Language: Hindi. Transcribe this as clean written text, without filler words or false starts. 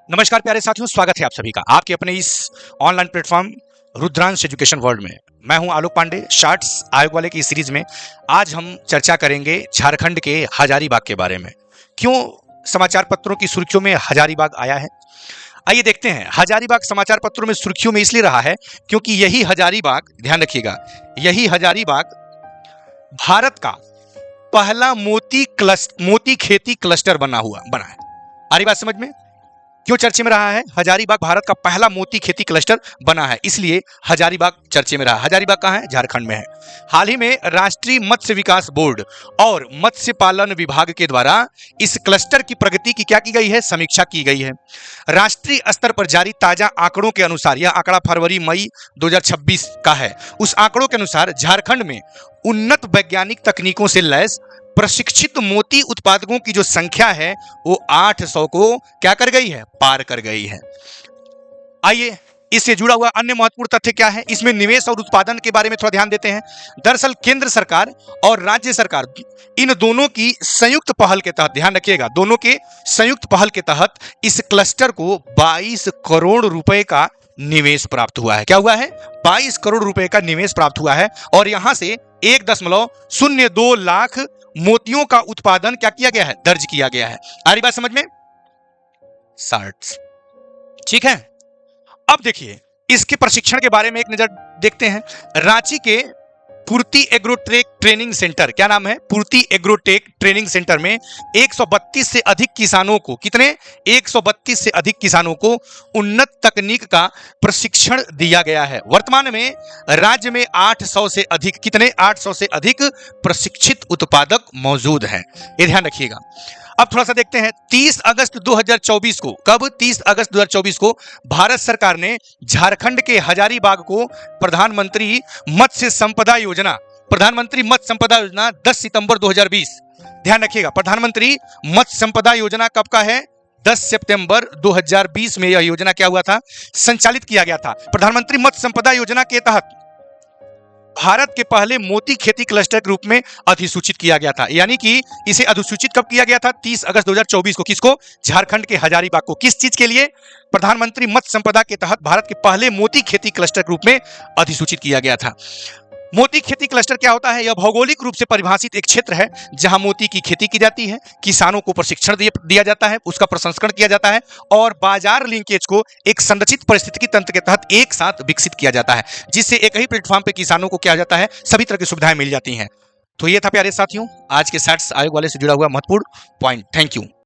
नमस्कार प्यारे साथियों, स्वागत है आप सभी का आपके अपने इस online platform Rudransh education world में। मैं हूं आलोक पांडे। शॉर्ट्स आयोग वाले की सीरीज में आज हम चर्चा करेंगे झारखंड के हजारीबाग के बारे में। क्यों समाचार पत्रों की सुर्खियों में हजारीबाग आया है, आइए देखते हैं। हजारीबाग समाचार पत्रों में सुर्खियों में इसलिए रहा है क्योंकि यही हजारीबाग, ध्यान रखिएगा, यही हजारीबाग भारत का पहला मोती खेती क्लस्टर बना है। आ रही बात समझ में? क्यों चर्चे में रहा है? हजारीबाग भारत का पहला मोती खेती क्लस्टर बना है, इसलिए हजारीबाग चर्चे में रहा। हजारीबाग कहाँ है? झारखंड में है। हाल ही में राष्ट्रीय मत्स्य विकास बोर्ड और मत्स्य पालन विभाग के द्वारा इस क्लस्टर की प्रगति की क्या की गई है? समीक्षा की गई है। राष्ट्रीय स्तर पर जारी ताजा आंकड़ों के अनुसार, यह आंकड़ा फरवरी मई 2026 का है। उस आंकड़ों के अनुसार झारखंड में उन्नत वैज्ञानिक तकनीकों से लैस प्रशिक्षित मोती उत्पादकों की जो संख्या है वो 800 को क्या कर गई है? पार कर गई है। आइए इससे जुड़ा हुआ अन्य महत्वपूर्ण तथ्य क्या है, इसमें निवेश और उत्पादन के बारे में थोड़ा ध्यान देते हैं। दरअसल केंद्र सरकार और राज्य सरकार इन दोनों की संयुक्त पहल के तहत, ध्यान रखिएगा, दोनों के संयुक्त पहल के तहत इस क्लस्टर को 22 करोड़ रुपए का निवेश प्राप्त हुआ है। क्या हुआ है? 22 करोड़ रुपए का निवेश प्राप्त हुआ है और यहां से 1.02 लाख मोतियों का उत्पादन क्या किया गया है? दर्ज किया गया है। आ रही बात समझ में? शार्ट्स, ठीक है। अब देखिए इसके प्रशिक्षण के बारे में एक नजर देखते हैं। रांची के पूर्ति एग्रोटेक ट्रेनिंग सेंटर, क्या नाम है? पूर्ति एग्रोटेक ट्रेनिंग सेंटर में 132 से अधिक किसानों को, कितने? 132 से अधिक किसानों को उन्नत तकनीक का प्रशिक्षण दिया गया है। वर्तमान में राज्य में 800 से अधिक, कितने? 800 से अधिक प्रशिक्षित उत्पादक मौजूद हैं। ये ध्यान रखिएगा। अब थोड़ा सा देखते हैं। 30 अगस्त 2024 को, कब? 30 अगस्त 2024 को भारत सरकार ने झारखंड के हजारीबाग को प्रधानमंत्री मत्स्य संपदा योजना 10 सितंबर 2020, ध्यान रखिएगा, प्रधानमंत्री मत्स्य संपदा योजना कब का है? 10 सितंबर 2020 में यह योजना क्या हुआ था? संचालित किया गया था। प्रधानमंत्री मत्स्य संपदा योजना के तहत भारत के पहले मोती खेती क्लस्टर के रूप में अधिसूचित किया गया था। यानी कि इसे अधिसूचित कब किया गया था? 30 अगस्त 2024 को। किसको? झारखंड के हजारीबाग को। किस चीज के लिए? प्रधानमंत्री मत्स्य संपदा के तहत भारत के पहले मोती खेती क्लस्टर के रूप में अधिसूचित किया गया था। मोती खेती क्लस्टर क्या होता है? यह भौगोलिक रूप से परिभाषित एक क्षेत्र है जहां मोती की खेती की जाती है, किसानों को प्रशिक्षण दिया जाता है, उसका प्रसंस्करण किया जाता है और बाजार लिंकेज को एक संरचित पारिस्थितिकी तंत्र के तहत एक साथ विकसित किया जाता है, जिससे एक ही प्लेटफॉर्म पे किसानों को क्या जाता है? सभी तरह की सुविधाएं मिल जाती हैं। तो ये था प्यारे साथियों आज के शॉर्ट्स आयोग वाले से जुड़ा हुआ महत्वपूर्ण पॉइंट। Thank you.